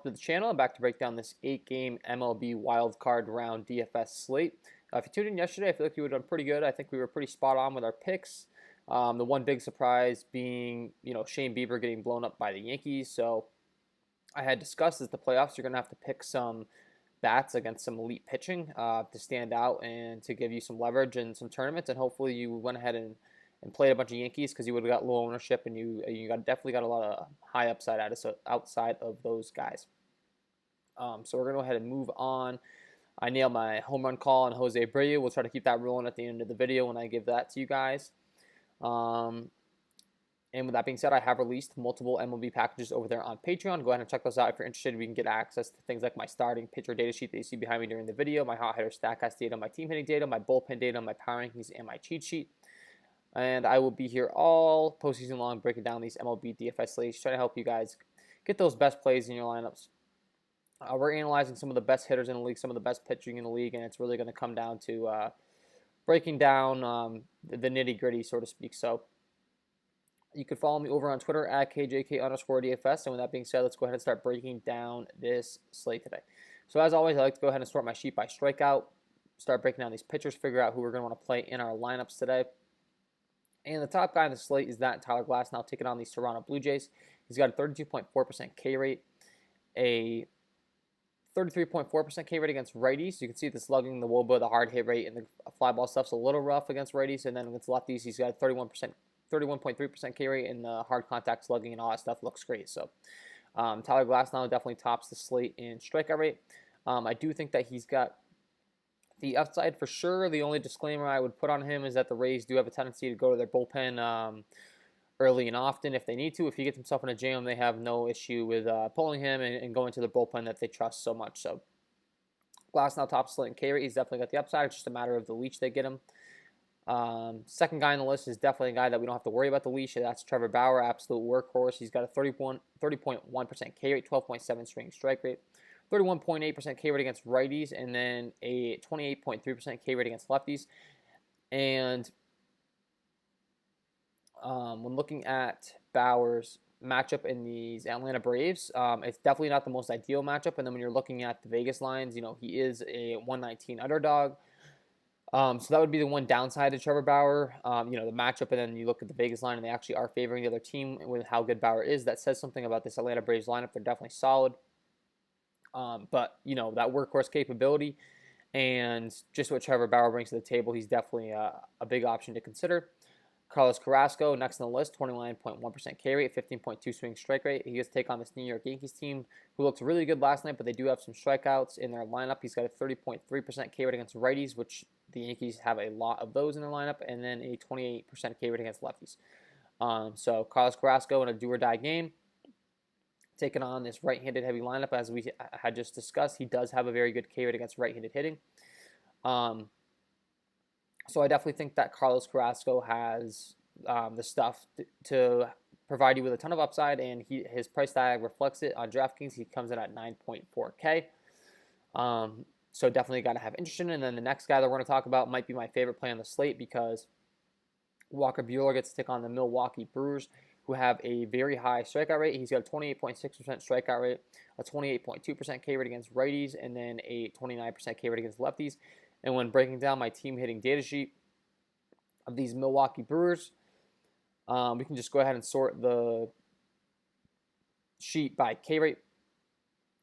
welcome to the channel. I'm back to break down this 8-game MLB wildcard round DFS slate. If you tuned in yesterday, I feel like we were done pretty good. I think we were pretty spot on with our picks. The one big surprise being, Shane Bieber getting blown up by the Yankees. So I had discussed as the playoffs, you're going to have to pick some bats against some elite pitching to stand out and to give you some leverage in some tournaments. And hopefully you went ahead and played a bunch of Yankees because you would have got low ownership and you definitely got a lot of high upside outside of those guys. So we're going to go ahead and move on. I nailed my home run call on Jose Abreu. We'll try to keep that rolling at the end of the video when I give that to you guys. And with that being said, I have released multiple MLB packages over there on Patreon. Go ahead and check those out if you're interested. We can get access to things like my starting pitcher data sheet that you see behind me during the video, my hot hitter StatCast data, my team hitting data, my bullpen data, my power rankings, and my cheat sheet. And I will be here all postseason long breaking down these MLB DFS slates, trying to help you guys get those best plays in your lineups. We're analyzing some of the best hitters in the league, some of the best pitching in the league, and it's really going to come down to breaking down the nitty-gritty, so to speak. So you can follow me over on Twitter at KJK_DFS. And with that being said, let's go ahead and start breaking down this slate today. So as always, I like to go ahead and sort my sheet by strikeout, start breaking down these pitchers, figure out who we're going to want to play in our lineups today. And the top guy on the slate is that Tyler Glasnow taking on the Toronto Blue Jays. He's got a 32.4% K rate, a 33.4% K rate against righties. You can see the slugging, the WOBA, the hard hit rate, and the fly ball stuff's a little rough against righties. And then against lefties, he's got a 31.3% K rate, and the hard contact slugging and all that stuff looks great. So Tyler Glasnow definitely tops the slate in strikeout rate. I do think that he's got the upside for sure. The only disclaimer I would put on him is that the Rays do have a tendency to go to their bullpen early and often if they need to. If he gets himself in a jam, they have no issue with pulling him and going to the bullpen that they trust so much. So Glasnow top slate in K rate. He's definitely got the upside. It's just a matter of the leash they get him. Second guy on the list is definitely a guy that we don't have to worry about the leash. That's Trevor Bauer, absolute workhorse. He's got a 30.1% K rate, 12.7 swing strike rate, 31.8% K rate against righties, and then a 28.3% K rate against lefties. And when looking at Bauer's matchup in these Atlanta Braves, it's definitely not the most ideal matchup. And then when you're looking at the Vegas lines, he is a 119 underdog. So that would be the one downside to Trevor Bauer, the matchup, and then you look at the Vegas line, and they actually are favoring the other team with how good Bauer is. That says something about this Atlanta Braves lineup. They're definitely solid. But, that workhorse capability and just what Trevor Bauer brings to the table, he's definitely a big option to consider. Carlos Carrasco, next on the list, 29.1% K rate, 15.2 swing strike rate. He gets to take on this New York Yankees team who looked really good last night, but they do have some strikeouts in their lineup. He's got a 30.3% K rate against righties, which the Yankees have a lot of those in their lineup, and then a 28% K rate against lefties. So Carlos Carrasco in a do-or-die game, taking on this right-handed heavy lineup, as we had just discussed. He does have a very good K rate against right-handed hitting. So I definitely think that Carlos Carrasco has the stuff to provide you with a ton of upside, and his price tag reflects it on DraftKings. He comes in at 9.4K. So definitely got to have interest in it. And then the next guy that we're going to talk about might be my favorite play on the slate because Walker Buehler gets to take on the Milwaukee Brewers, who have a very high strikeout rate. He's got a 28.6% strikeout rate, a 28.2% K rate against righties, and then a 29% K rate against lefties. And when breaking down my team hitting data sheet of these Milwaukee Brewers, we can just go ahead and sort the sheet by K rate.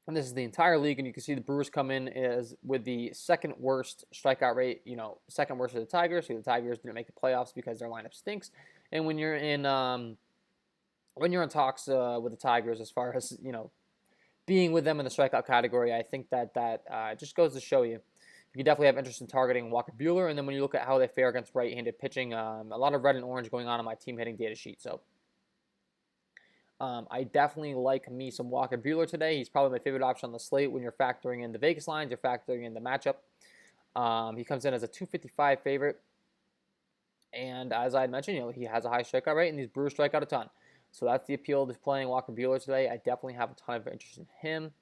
And this is the entire league, and you can see the Brewers come in as with the second worst strikeout rate, second worst of the Tigers. So the Tigers didn't make the playoffs because their lineup stinks. And when you're in talks with the Tigers as far as, being with them in the strikeout category, I think that just goes to show you. You definitely have interest in targeting Walker Buehler. And then when you look at how they fare against right-handed pitching, a lot of red and orange going on my team hitting data sheet. So I definitely like me some Walker Buehler today. He's probably my favorite option on the slate when you're factoring in the Vegas lines, you're factoring in the matchup. He comes in as a 255 favorite. And as I had mentioned, he has a high strikeout rate, and these Brewers strike out a ton. So that's the appeal of playing Walker Buehler today. I definitely have a ton of interest in him.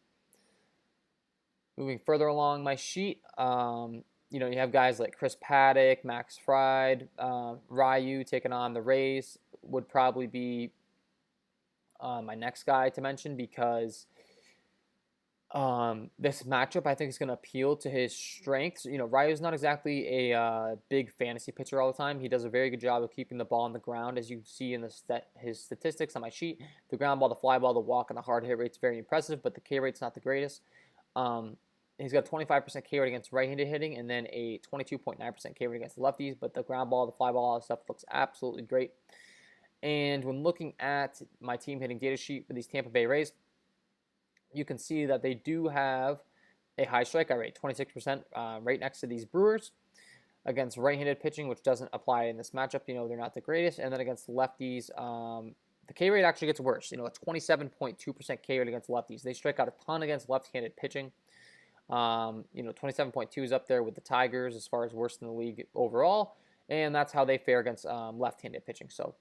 Moving further along my sheet, you have guys like Chris Paddock, Max Fried, Ryu taking on the Rays would probably be my next guy to mention because This matchup, I think, is going to appeal to his strengths. Ryu's not exactly a big fantasy pitcher all the time. He does a very good job of keeping the ball on the ground, as you see in his statistics on my sheet. The ground ball, the fly ball, the walk, and the hard hit rate's very impressive, but the K rate's not the greatest. He's got 25% K rate against right-handed hitting, and then a 22.9% K rate against lefties. But the ground ball, the fly ball, all that stuff looks absolutely great. And when looking at my team hitting data sheet for these Tampa Bay Rays, you can see that they do have a high strikeout rate, 26%, right next to these Brewers against right-handed pitching, which doesn't apply in this matchup. They're not the greatest. And then against lefties, the K rate actually gets worse. A 27.2% K rate against lefties. They strike out a ton against left-handed pitching. 27.2 is up there with the Tigers as far as worst in the league overall. And that's how they fare against left-handed pitching. So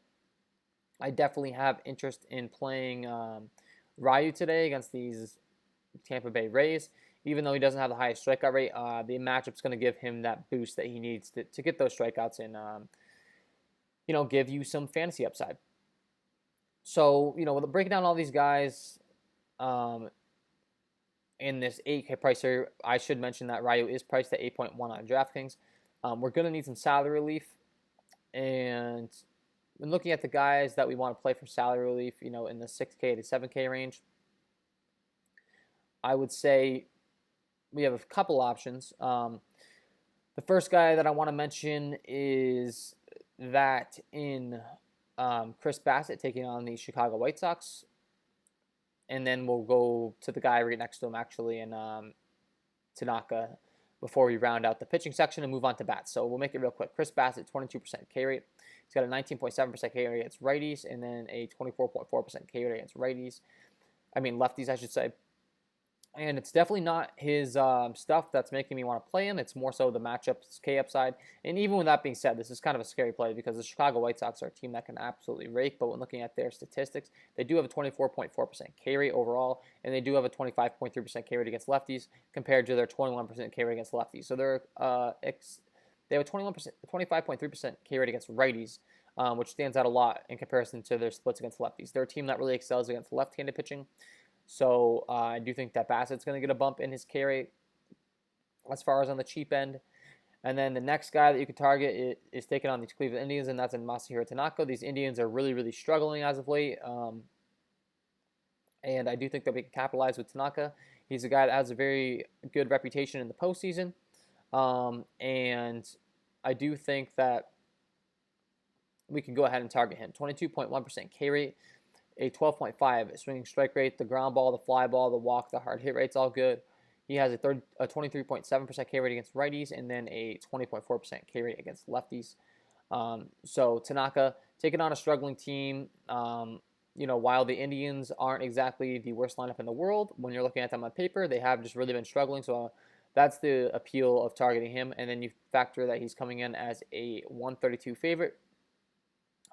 I definitely have interest in playing Ryu today against these Tampa Bay Rays. Even though he doesn't have the highest strikeout rate, the matchup's going to give him that boost that he needs to get those strikeouts and, give you some fantasy upside. So, with breaking down all these guys in this 8K price here, I should mention that Ryu is priced at 8.1 on DraftKings. We're going to need some salary relief. And when looking at the guys that we want to play for salary relief, in the 6K to 7K range, I would say we have a couple options. The first guy that I want to mention is that in Chris Bassett taking on the Chicago White Sox. And then we'll go to the guy right next to him, actually, in Tanaka, before we round out the pitching section and move on to bats. So we'll make it real quick. Chris Bassett, 22% K rate. He's got a 19.7% K rate against righties and then a 24.4% K rate against lefties, I should say. And it's definitely not his stuff that's making me want to play him. It's more so the matchup's K upside. And even with that being said, this is kind of a scary play because the Chicago White Sox are a team that can absolutely rake. But when looking at their statistics, they do have a 24.4% K rate overall, and they do have a 25.3% K rate against lefties compared to their 21% K rate against lefties. So they have a 25.3% K rate against righties, which stands out a lot in comparison to their splits against lefties. They're a team that really excels against left-handed pitching. So I do think that Bassett's going to get a bump in his K rate as far as on the cheap end. And then the next guy that you could target is taking on these Cleveland Indians, and that's in Masahiro Tanaka. These Indians are really, really struggling as of late. And I do think that we can capitalize with Tanaka. He's a guy that has a very good reputation in the postseason. And I do think that we can go ahead and target him. 22.1% K rate. A 12.5 swinging strike rate, the ground ball, the fly ball, the walk, the hard hit rate's all good. He has a 23.7% K rate against righties and then a 20.4% K rate against lefties. So Tanaka taking on a struggling team. While the Indians aren't exactly the worst lineup in the world, when you're looking at them on paper, they have just really been struggling. So that's the appeal of targeting him. And then you factor that he's coming in as a 132 favorite.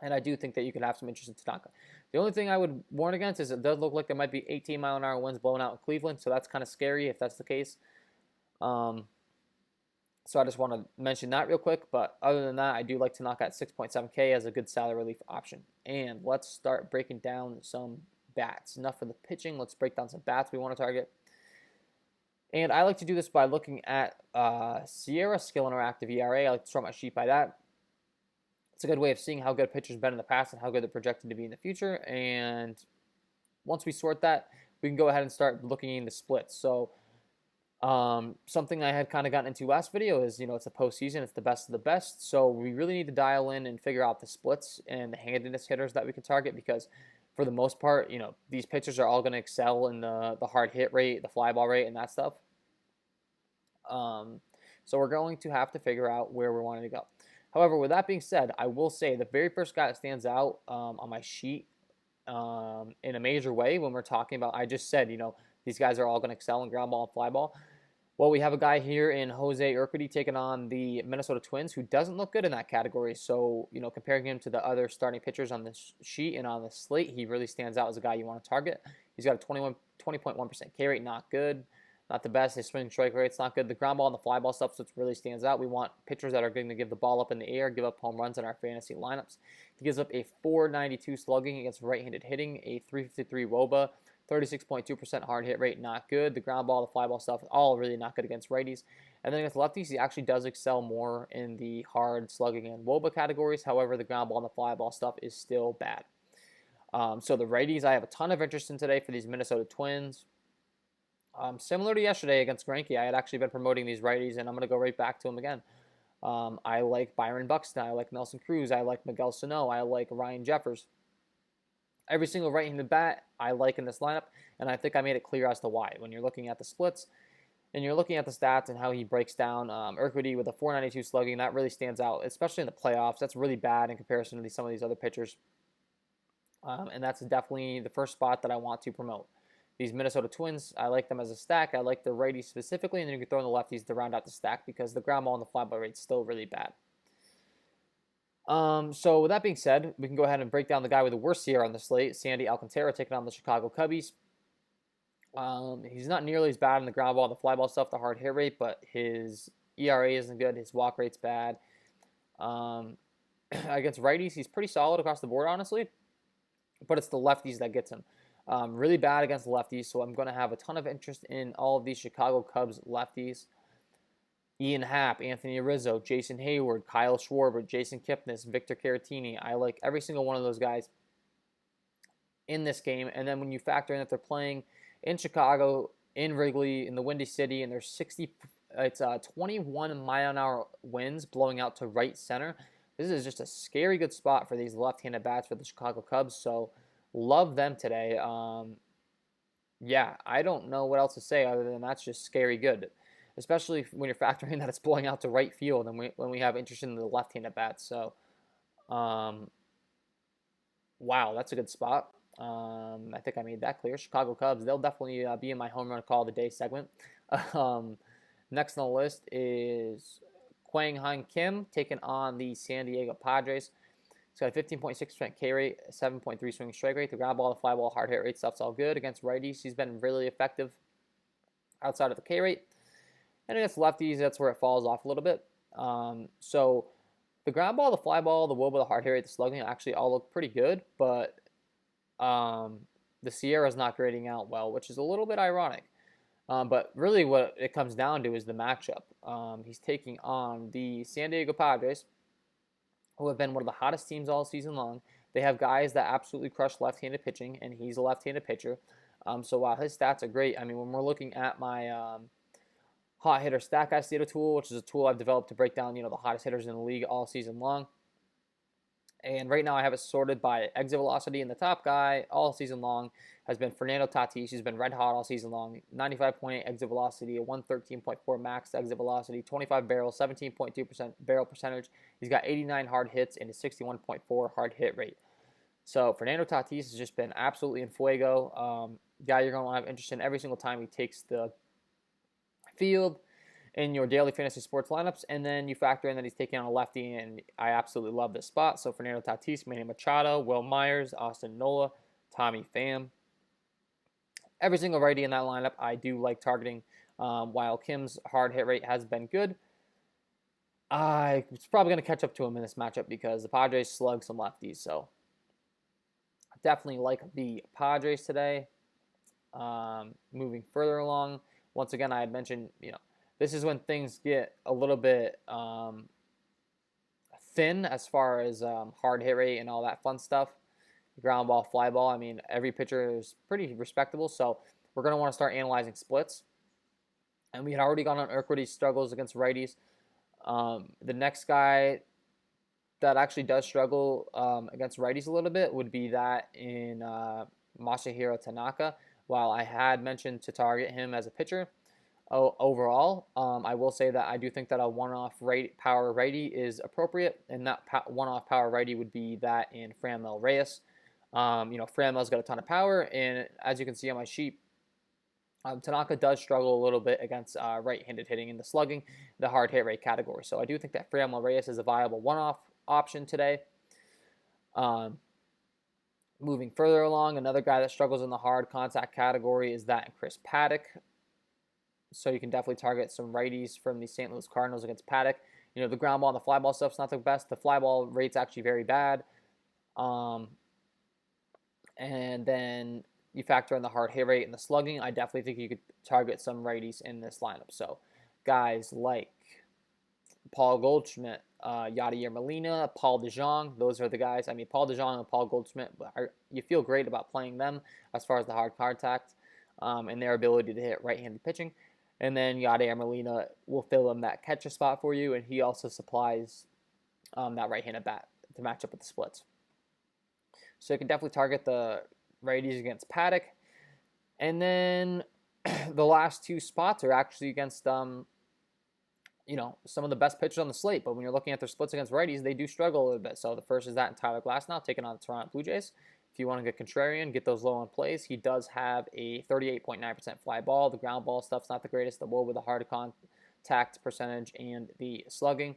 And I do think that you could have some interest in Tanaka. The only thing I would warn against is it does look like there might be 18-mile-an-hour winds blowing out in Cleveland, so that's kind of scary if that's the case. So I just want to mention that real quick. But other than that, I do like Tanaka at 6.7K as a good salary relief option. And let's start breaking down some bats. Enough for the pitching. Let's break down some bats we want to target. And I like to do this by looking at Sierra skill interactive ERA. I like to sort my sheet by that. It's a good way of seeing how good pitchers have been in the past and how good they're projected to be in the future. And once we sort that, we can go ahead and start looking into splits. So something I had kind of gotten into last video is, it's a postseason. It's the best of the best. So we really need to dial in and figure out the splits and the handedness hitters that we can target because for the most part, these pitchers are all going to excel in the hard hit rate, the fly ball rate, and that stuff. So we're going to have to figure out where we're wanting to go. However, with that being said, I will say the very first guy that stands out on my sheet in a major way when we're talking about, I just said, these guys are all going to excel in ground ball and fly ball. Well, we have a guy here in Jose Urquidy taking on the Minnesota Twins who doesn't look good in that category. So, comparing him to the other starting pitchers on this sheet and on the slate, he really stands out as a guy you want to target. He's got a 20.1% K rate, not good. Not the best. His swing strike rate's not good. The ground ball and the fly ball stuff really stands out. We want pitchers that are going to give the ball up in the air, give up home runs in our fantasy lineups. He gives up a 492 slugging against right-handed hitting, a 353 WOBA, 36.2% hard hit rate, not good. The ground ball, the fly ball stuff, all really not good against righties. And then against lefties, he actually does excel more in the hard slugging and WOBA categories. However, the ground ball and the fly ball stuff is still bad. So the righties, I have a ton of interest in today for these Minnesota Twins. Similar to yesterday against Greinke, I had actually been promoting these righties, and I'm going to go right back to them again. I like Byron Buxton. I like Nelson Cruz. I like Miguel Sano. I like Ryan Jeffers. Every single right-handed bat I like in this lineup, and I think I made it clear as to why. When you're looking at the splits and you're looking at the stats and how he breaks down Urquidy with a 492 slugging, that really stands out, especially in the playoffs. That's really bad in comparison to some of these other pitchers. And that's definitely the first spot that I want to promote. These Minnesota Twins, I like them as a stack. I like the righties specifically, and then you can throw in the lefties to round out the stack because the ground ball and the fly ball rate is still really bad. So with that being said, we can go ahead and break down the guy with the worst year on the slate, Sandy Alcantara, taking on the Chicago Cubbies. He's not nearly as bad in the ground ball and the fly ball stuff, the hard hit rate, but his ERA isn't good. His walk rate's bad. Against righties, he's pretty solid across the board, honestly, but it's the lefties that gets him. Really bad against lefties, so I'm going to have a ton of interest in all of these Chicago Cubs lefties. Ian Happ, Anthony Rizzo, Jason Hayward, Kyle Schwarber, Jason Kipnis, Victor Caratini. I like every single one of those guys in this game. And then when you factor in that they're playing in Chicago, in Wrigley, in the Windy City, and there's 21 mile-an-hour winds blowing out to right center. This is just a scary good spot for these left-handed bats for the Chicago Cubs. So love them today. Yeah, I don't know what else to say other than that's just scary good, especially when you're factoring that it's blowing out to right field and when we have interest in the left-handed bats. So, wow, that's a good spot. I think I made that clear. Chicago Cubs, they'll definitely be in my home run call of the day segment. Next on the list is Kwang Han Kim taking on the San Diego Padres. He's got a 15.6% K rate, 7.3 swing strike rate. The ground ball, the fly ball, hard hit rate stuff's all good. Against righties, he's been really effective outside of the K rate. And against lefties, that's where it falls off a little bit. So the ground ball, the fly ball, the WOBA, the hard hit rate, the slugging actually all look pretty good, but the Sierra's not grading out well, which is a little bit ironic. But really what it comes down to is the matchup. He's taking on the San Diego Padres, who have been one of the hottest teams all season long. They have guys that absolutely crush left-handed pitching, and he's a left-handed pitcher. So while his stats are great, I mean, when we're looking at my hot hitter stack guys data tool, which is a tool I've developed to break down, the hottest hitters in the league all season long. And right now I have it sorted by exit velocity, and the top guy all season long has been Fernando Tatis. He's been red hot all season long. 95.8 exit velocity, a 113.4 max exit velocity, 25 barrels, 17.2% barrel percentage. He's got 89 hard hits and a 61.4 hard hit rate. So Fernando Tatis has just been absolutely in fuego. Guy you're going to have interest in every single time he takes the field in your daily fantasy sports lineups, and then you factor in that he's taking on a lefty, and I absolutely love this spot. So Fernando Tatis, Manny Machado, Will Myers, Austin Nola, Tommy Pham. Every single righty in that lineup I do like targeting. While Kim's hard hit rate has been good, I was probably going to catch up to him in this matchup because the Padres slug some lefties. So definitely like the Padres today. Moving further along, once again, I had mentioned, this is when things get a little bit thin as far as hard hit rate and all that fun stuff. Ground ball, fly ball. I mean, every pitcher is pretty respectable. So we're going to want to start analyzing splits. And we had already gone on Urquidy's struggles against righties. The next guy that actually does struggle against righties a little bit would be that in Masahiro Tanaka. While I had mentioned to target him as a pitcher, overall, I will say that I do think that a one-off power righty is appropriate, and that one-off power righty would be that in Franmil Reyes. Franmil's got a ton of power, and as you can see on my sheet, Tanaka does struggle a little bit against right-handed hitting in the slugging, the hard hit rate category. So I do think that Franmil Reyes is a viable one-off option today. Moving further along, another guy that struggles in the hard contact category is that in Chris Paddock. So you can definitely target some righties from the St. Louis Cardinals against Paddock. The ground ball and the fly ball stuff's not the best. The fly ball rate's actually very bad. And then you factor in the hard hit rate and the slugging, I definitely think you could target some righties in this lineup. So guys like Paul Goldschmidt, Yadier Molina, Paul DeJong, those are the guys. I mean, Paul DeJong and Paul Goldschmidt, you feel great about playing them as far as the hard contact and their ability to hit right-handed pitching. And then Yadier Molina will fill in that catcher spot for you, and he also supplies that right-handed bat to match up with the splits. So you can definitely target the righties against Paddock. And then the last two spots are actually against some of the best pitchers on the slate. But when you're looking at their splits against righties, they do struggle a little bit. So the first is that in Tyler Glasnow taking on the Toronto Blue Jays. If you want to get contrarian, get those low on plays, he does have a 38.9% fly ball. The ground ball stuff's not the greatest. The woe with the hard contact percentage and the slugging.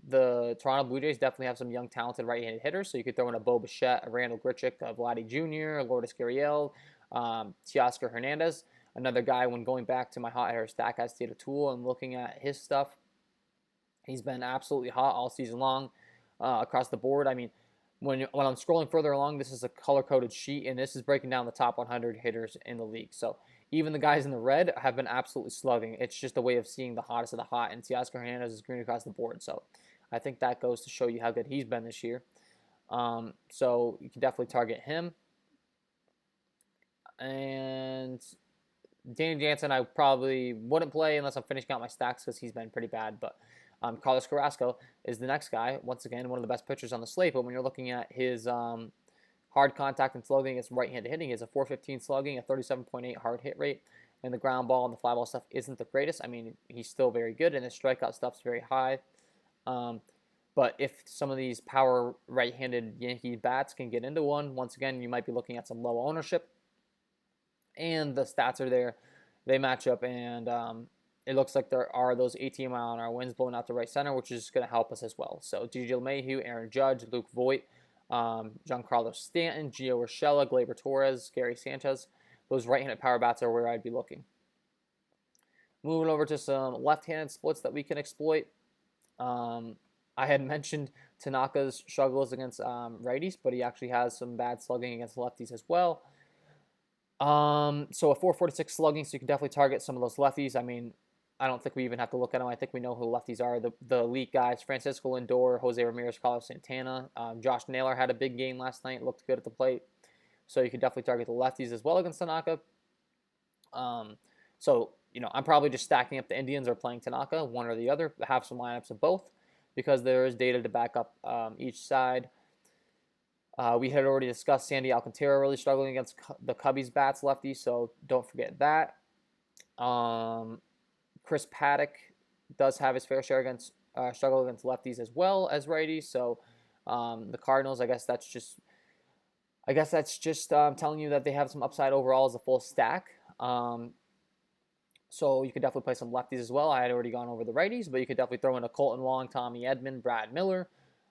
The Toronto Blue Jays definitely have some young, talented right-handed hitters. So you could throw in a Bo Bichette, a Randall Grichuk, a Vladdy Jr., a Lourdes Gurriel, Teoscar Hernandez. Another guy, when going back to my hot hitter stack, has State of Tool and looking at his stuff, he's been absolutely hot all season long across the board. I mean, when I'm scrolling further along, this is a color-coded sheet, and this is breaking down the top 100 hitters in the league. So even the guys in the red have been absolutely slugging. It's just a way of seeing the hottest of the hot, and Teoscar Hernandez is green across the board. So I think that goes to show you how good he's been this year. So you can definitely target him. And Danny Jansen, I probably wouldn't play unless I'm finishing out my stacks because he's been pretty bad. But Carlos Carrasco is the next guy. Once again, one of the best pitchers on the slate. But when you're looking at his hard contact and slugging against right-handed hitting, he has a 415 slugging, a 37.8 hard hit rate, and the ground ball and the fly ball stuff isn't the greatest. I mean, he's still very good, and his strikeout stuff's very high. But if some of these power right-handed Yankee bats can get into one, once again, you might be looking at some low ownership. And the stats are there. They match up, and it looks like there are those 18-mile-an-hour winds blowing out to right center, which is going to help us as well. So DJ LeMahieu, Aaron Judge, Luke Voigt, Giancarlo Stanton, Gio Urshela, Gleyber Torres, Gary Sanchez. Those right-handed power bats are where I'd be looking. Moving over to some left-handed splits that we can exploit. I had mentioned Tanaka's struggles against righties, but he actually has some bad slugging against lefties as well. So a 446 slugging, so you can definitely target some of those lefties. I mean, I don't think we even have to look at them. I think we know who lefties are. The elite guys: Francisco Lindor, Jose Ramirez, Carlos Santana. Josh Naylor had a big game last night. Looked good at the plate. So you can definitely target the lefties as well against Tanaka. So, I'm probably just stacking up the Indians or playing Tanaka, one or the other. Have some lineups of both because there is data to back up each side. We had already discussed Sandy Alcantara really struggling against the Cubbies bats lefty, so don't forget that. Chris Paddock does have his fair share against struggle against lefties as well as righties. So the Cardinals, I guess that's just telling you that they have some upside overall as a full stack. So you could definitely play some lefties as well. I had already gone over the righties, but you could definitely throw in a Colton Wong, Tommy Edman, Brad Miller.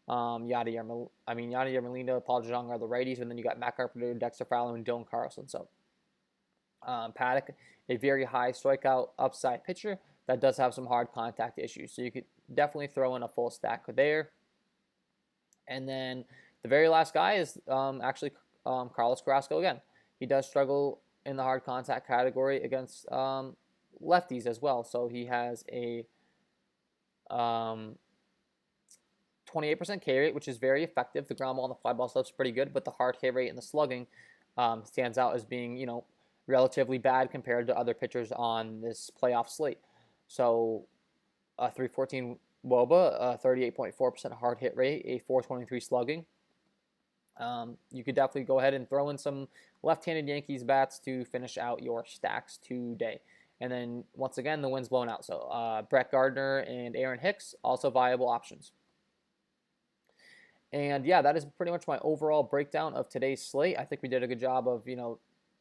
Yadier Molina, Paul DeJong are the righties, and then you got Matt Carpenter, Dexter Fowler, and Dylan Carlson. So Paddock, a very high strikeout upside pitcher that does have some hard contact issues. So you could definitely throw in a full stack there. And then the very last guy is actually Carlos Carrasco again. He does struggle in the hard contact category against lefties as well. So he has a 28% K rate, which is very effective. The ground ball and the fly ball stuff's pretty good, but the hard K rate and the slugging stands out as being, relatively bad compared to other pitchers on this playoff slate. So a 314 WOBA, a 38.4% hard hit rate, a 423 slugging. You could definitely go ahead and throw in some left-handed Yankees bats to finish out your stacks today. And then, once again, the wind's blown out. So Brett Gardner and Aaron Hicks, also viable options. And yeah, that is pretty much my overall breakdown of today's slate. I think we did a good job of,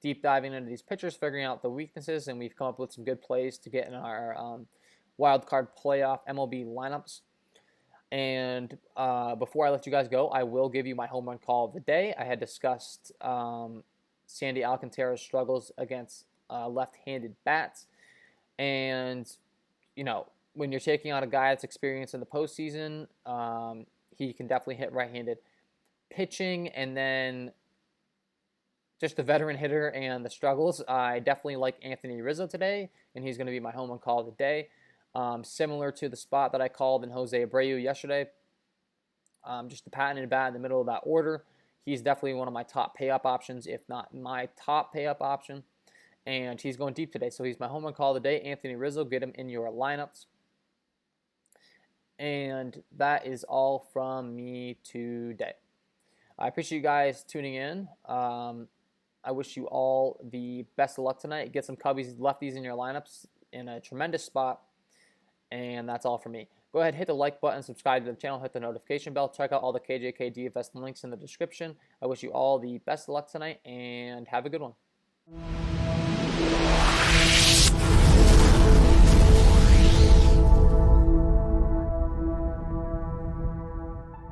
deep diving into these pitchers, figuring out the weaknesses, and we've come up with some good plays to get in our wild card playoff MLB lineups. And before I let you guys go, I will give you my home run call of the day. I had discussed Sandy Alcantara's struggles against left-handed bats. And, when you're taking on a guy that's experienced in the postseason, he can definitely hit right-handed pitching. And then just the veteran hitter and the struggles, I definitely like Anthony Rizzo today, and he's going to be my home run call of the day. Similar to the spot that I called in Jose Abreu yesterday. Just the patented bat in the middle of that order. He's definitely one of my top pay-up options, if not my top pay-up option. And he's going deep today, so he's my home run call of the day. Anthony Rizzo, get him in your lineups. And that is all from me today. I appreciate you guys tuning in. I wish you all the best of luck tonight. Get some Cubbies, lefties in your lineups in a tremendous spot. And that's all from me. Go ahead, hit the like button, subscribe to the channel, hit the notification bell. Check out all the KJK DFS links in the description. I wish you all the best of luck tonight, and have a good one.